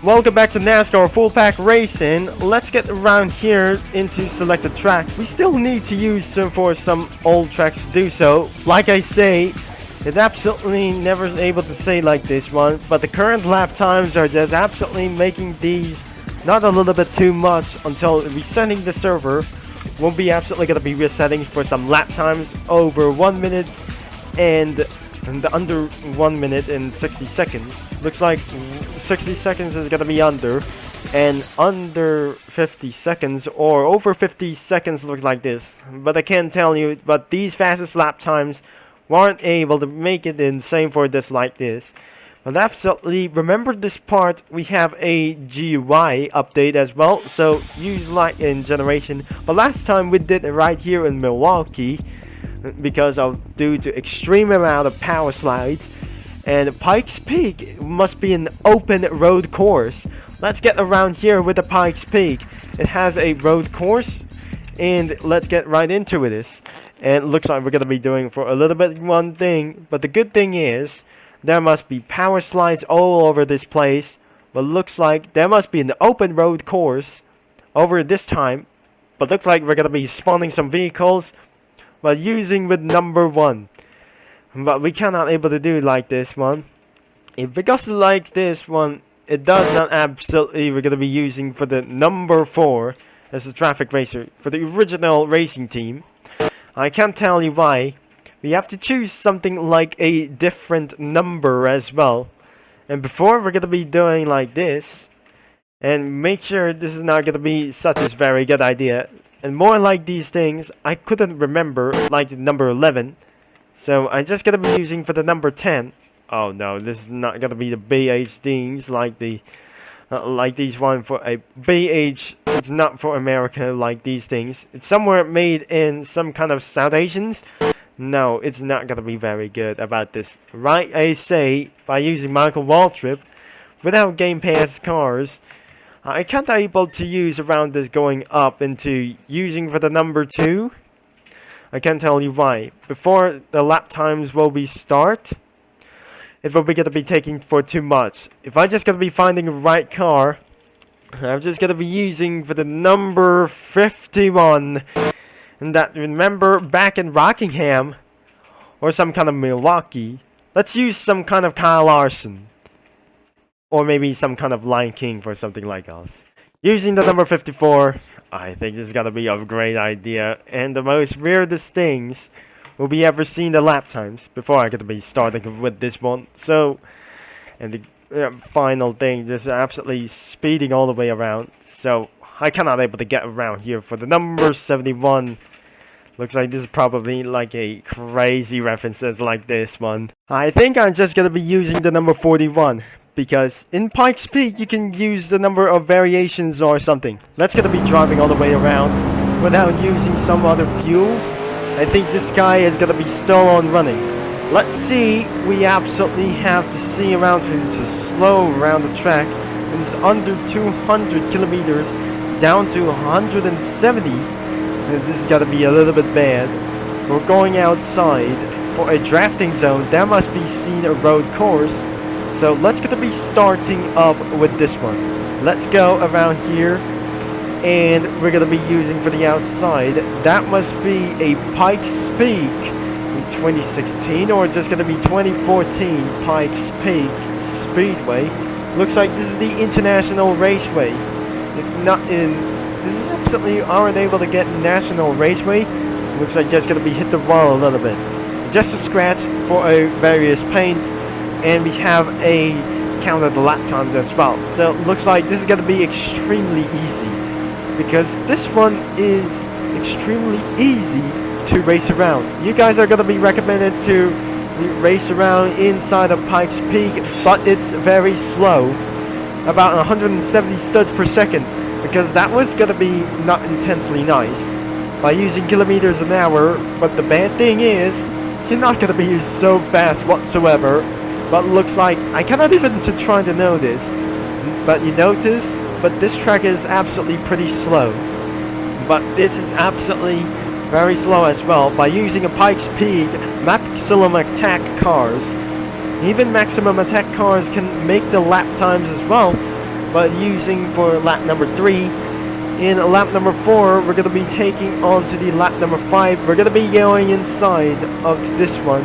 Welcome back to NASCAR Full Pack Racing. Let's get around here into selected track. We still need to use some old tracks to do so. Like I say, it's absolutely never able to say like this one, but the current lap times are just absolutely making these not a little bit too much until resetting the server. We'll be absolutely going to be resetting for some lap times over 1 minute and under 1 minute and 60 seconds. Looks like 60 seconds is going to be under, and under 50 seconds or over 50 seconds looks like this. But I can't tell you, but these fastest lap times weren't able to make it in, same for this like this. But absolutely, remember this part, we have a GUI update as well, so use light in generation. But last time we did it right here in Milwaukee because of due to extreme amount of power slides. And Pikes Peak must be an open road course. Let's get around here with the Pikes Peak. It has a road course, and let's get right into this. And it looks like we're going to be doing for a little bit one thing, but the good thing is there must be power slides all over this place. But looks like there must be an open road course over this time. But looks like we're going to be spawning some vehicles, but using with number 1. But we cannot able to do like this one. If it goes like this one, it does not absolutely. We're going to be using for the number 4 as a traffic racer for the original racing team. I can't tell you why. We have to choose something like a different number as well. And before we're going to be doing like this, and make sure this is not going to be such a very good idea. And more like these things, I couldn't remember like the number 11. So I'm just going to be using for the number 10. Oh no, this is not going to be the BHDs like the like these one for a BH. It's not for America like these things. It's somewhere made in some kind of South Asians. No, it's not going to be very good about this. Right, I say, by using Michael Waltrip without Game Pass cars, I can't able to use around this going up into using for the number 2. I can't tell you why. Before the lap times will be start, it will be going to be taking for too much. If I just going to be finding the right car, I'm just going to be using for the number 51. And that, remember, back in Rockingham, or some kind of Milwaukee, let's use some kind of Kyle Larson. Or maybe some kind of Lion King for something like us. Using the number 54, I think this is going to be a great idea. And the most weirdest things will be ever seen the lap times before I get to be starting with this one. So, and the final thing, just absolutely speeding all the way around. So, I cannot able to get around here for the number 71. Looks like this is probably like a crazy references like this one. I think I'm just going to be using the number 41. Because in Pikes Peak, you can use the number of variations or something. Let's gonna be driving all the way around without using some other fuels. I think this guy is gonna be still on running. Let's see. We absolutely have to see around to slow around the track. It's under 200 kilometers down to 170. This is gonna be a little bit bad. We're going outside for a drafting zone. There must be seen a road course. So let's get to be starting up with this one. Let's go around here, and we're going to be using for the outside. That must be a Pikes Peak in 2016, or just going to be 2014 Pikes Peak Speedway. Looks like this is the International Raceway. It's not in. This is absolutely aren't able to get National Raceway. Looks like just going to be hit the wall a little bit. Just a scratch for a various paint. And we have a count of the lap times as well. So it looks like this is going to be extremely easy. Because this one is extremely easy to race around. You guys are going to be recommended to race around inside of Pikes Peak. But it's very slow. About 170 studs per second. Because that was going to be not intensely nice. By using kilometers an hour. But the bad thing is, you're not going to be so fast whatsoever. But looks like, I cannot even try to know this, but you notice, but this track is absolutely pretty slow. But this is absolutely very slow as well. By using a Pikes Peak maximum attack cars, even maximum attack cars can make the lap times as well. but using for lap number 3. In lap number 4, we're going to be taking on to the lap number 5. We're going to be going inside of this one.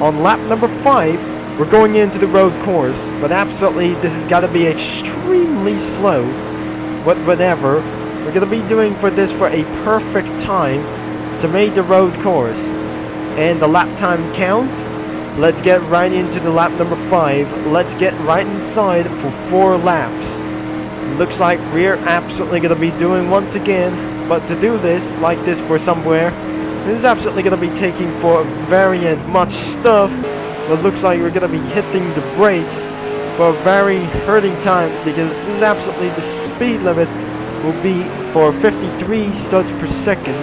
On lap number 5, we're going into the road course, but absolutely this has got to be extremely slow. Whatever, we're going to be doing for this for a perfect time to make the road course. And the lap time counts. Let's get right into the lap number 5. Let's get right inside for 4 laps. Looks like we're absolutely going to be doing once again, but to do this like this for somewhere, this is absolutely going to be taking for very much stuff, but looks like we're going to be hitting the brakes for a very hurting time, because this is absolutely the speed limit will be for 53 studs per second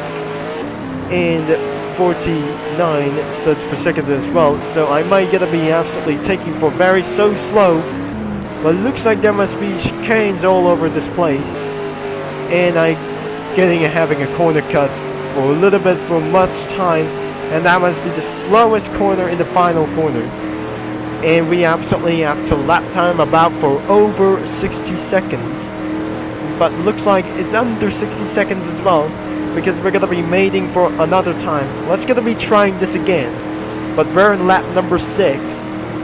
and 49 studs per second as well, so I might going to be absolutely taking for very so slow. But it looks like there must be chicanes all over this place. And I'm having a corner cut for a little bit for much time. And that must be the slowest corner in the final corner. And we absolutely have to lap time about for over 60 seconds. But looks like it's under 60 seconds as well, because we're going to be mating for another time. Let's going to be trying this again. But we're in lap number 6.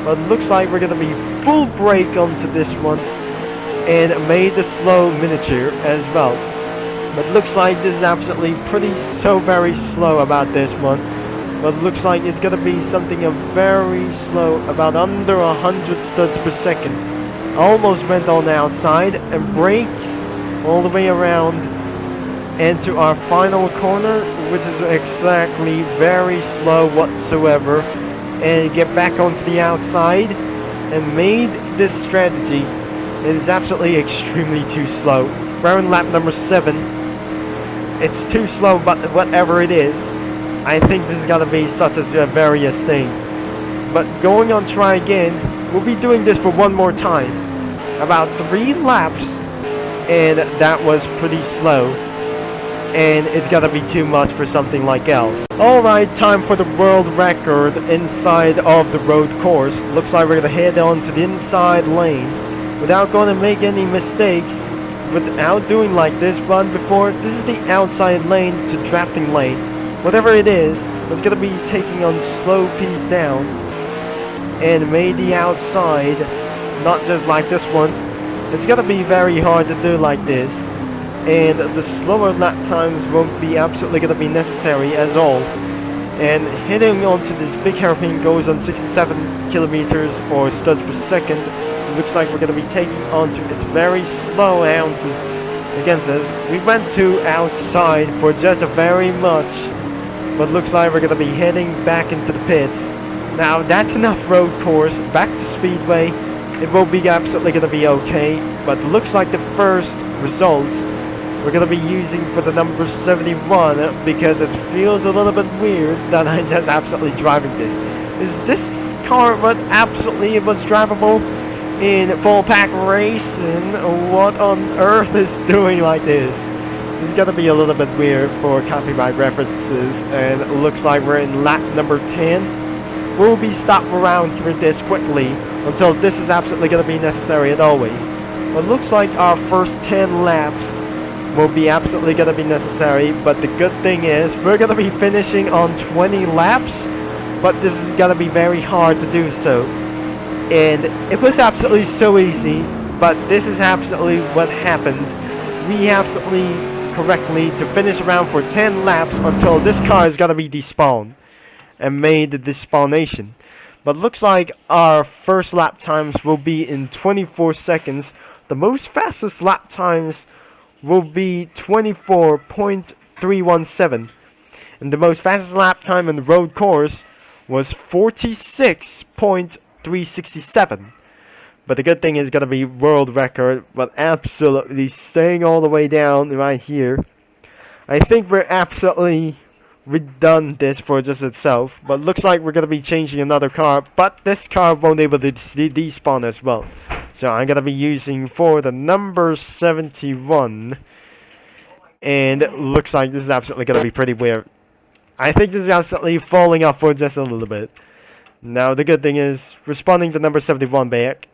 But it looks like we're going to be full brake onto this one and made the slow miniature as well. But looks like this is absolutely very slow about this one. But looks like it's going to be something very slow, about under 100 studs per second. Almost went on the outside and brakes all the way around into our final corner, which is exactly very slow whatsoever. And get back onto the outside and made this strategy. It is absolutely extremely too slow. We're in lap number 7. It's too slow, but whatever it is, I think this is gonna be such a various thing. But going on try again, we'll be doing this for one more time. About 3 laps, and that was pretty slow. And it's gonna be too much for something like else. Alright, time for the world record inside of the road course. Looks like we're gonna head on to the inside lane without going to make any mistakes, without doing like this one before. This is the outside lane to drafting lane. Whatever it is, it's gonna be taking on slow piece down and made the outside, not just like this one. It's gonna be very hard to do like this. And the slower lap times won't be absolutely going to be necessary at all. And hitting onto this big hairpin goes on 67 kilometers or studs per second. It looks like we're going to be taking onto its very slow ounces against us. We went to outside for just a very much, but looks like we're going to be heading back into the pits. Now that's enough road course, back to speedway. It will be absolutely going to be okay, but looks like the first results we're going to be using for the number 71, because it feels a little bit weird that I'm just absolutely driving this. Is this car what absolutely was drivable in full pack racing? What on earth is doing like this? It's going to be a little bit weird for copyright references, and it looks like we're in lap number 10. We'll be stopped around here this quickly until this is absolutely going to be necessary as always. But looks like our first 10 laps will be absolutely going to be necessary, but the good thing is we're going to be finishing on 20 laps, but this is going to be very hard to do so. And it was absolutely so easy, but this is absolutely what happens. We absolutely correctly to finish around for 10 laps until this car is going to be despawned and made the despawnation. But looks like our first lap times will be in 24 seconds. The most fastest lap times will be 24.317, and the most fastest lap time in the road course was 46.367. But the good thing is gonna be world record, but absolutely staying all the way down right here. I think we're absolutely redone this for just itself, but looks like we're gonna be changing another car, but this car won't be able to despawn as well. So I'm gonna be using for the number 71, and it looks like this is absolutely gonna be pretty weird. I think this is absolutely falling off for just a little bit. Now the good thing is responding to number 71 back,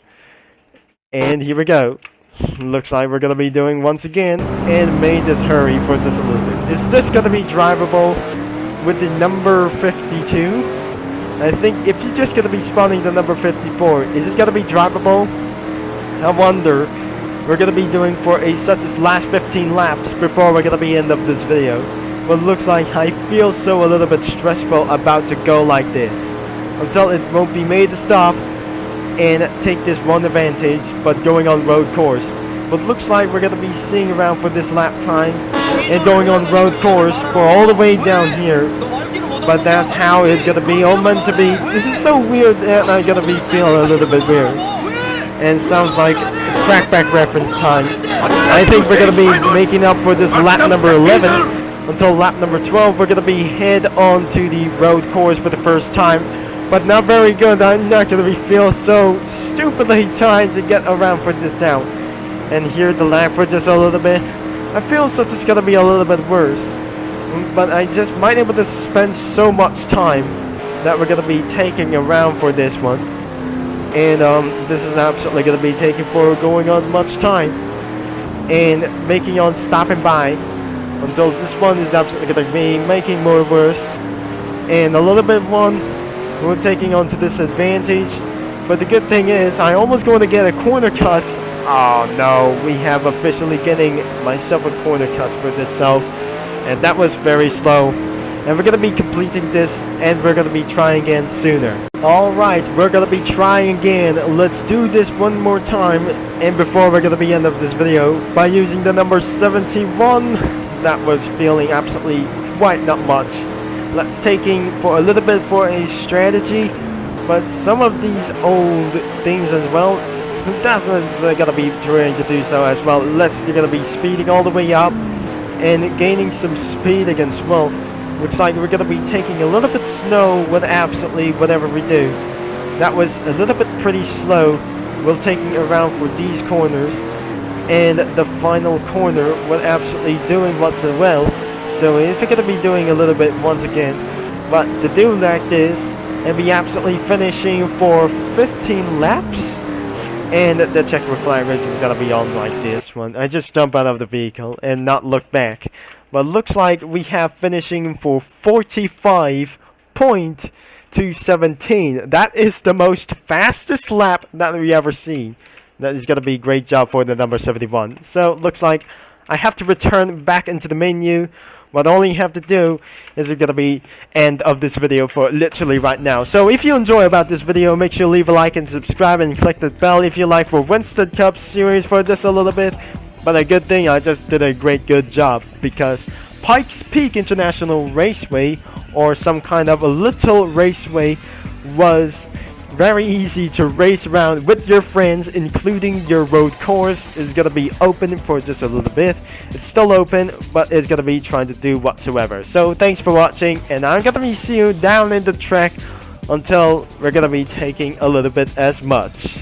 and here we go. Looks like we're gonna be doing once again, and made this hurry for just a little bit. Is this gonna be drivable with the number 52? I think if you're just gonna be spawning the number 54, is it gonna be drivable? I wonder. We're gonna be doing for a such as last 15 laps before we're gonna be end of this video. But looks like I feel so a little bit stressful about to go like this until it won't be made to stop and take this one advantage, but going on road course. But looks like we're gonna be seeing around for this lap time and going on road course for all the way down here. But that's how it's gonna be all meant to be. This is so weird that I'm gonna be feeling a little bit weird. And sounds like it's crackback reference time. I think we're gonna be making up for this lap number 11 until lap number 12. We're gonna be head on to the road course for the first time. But not very good. I'm not gonna be feel so stupidly trying to get around for this down. And here the lap for just a little bit. I feel such it's gonna be a little bit worse. But I just might able to spend so much time that we're gonna be taking around for this one. And this is absolutely gonna be taking for going on much time. And making on stopping by until this one is absolutely gonna be making more worse. And a little bit one. We're taking on to this advantage, but the good thing is I almost going to get a corner cut. Oh no, we have officially getting myself a corner cut for this, so, and that was very slow. And we're going to be completing this, and we're going to be trying again sooner. Alright, we're going to be trying again. Let's do this one more time, and before we're going to be end of this video, by using the number 71, that was feeling absolutely quite not much. Let's taking for a little bit for a strategy, but some of these old things as well, definitely gonna be trying to do so as well. Let's gonna be speeding all the way up and gaining some speed against well. Looks like we're gonna be taking a little bit slow with absolutely whatever we do. That was a little bit pretty slow. We're taking around for these corners, and the final corner we're absolutely doing what's well. So if we're going to be doing a little bit once again, but to do like this and be absolutely finishing for 15 laps, and the checker flag is going to be on like this one. I just jump out of the vehicle and not look back. But looks like we have finishing for 45.217. That is the most fastest lap that we ever seen. That is going to be a great job for the number 71. So looks like I have to return back into the menu. What all you have to do is we're gonna be end of this video for literally right now. So if you enjoy about this video, make sure you leave a like and subscribe and click the bell if you like for Winston Cup series for this a little bit. But a good thing, I just did a good job because Pikes Peak International Raceway, or some kind of a little raceway, was very easy to race around with your friends, including your road course. Is gonna be open for just a little bit. It's still open, but it's gonna be trying to do whatsoever. So thanks for watching, and I'm gonna be see you down in the track until we're gonna be taking a little bit as much.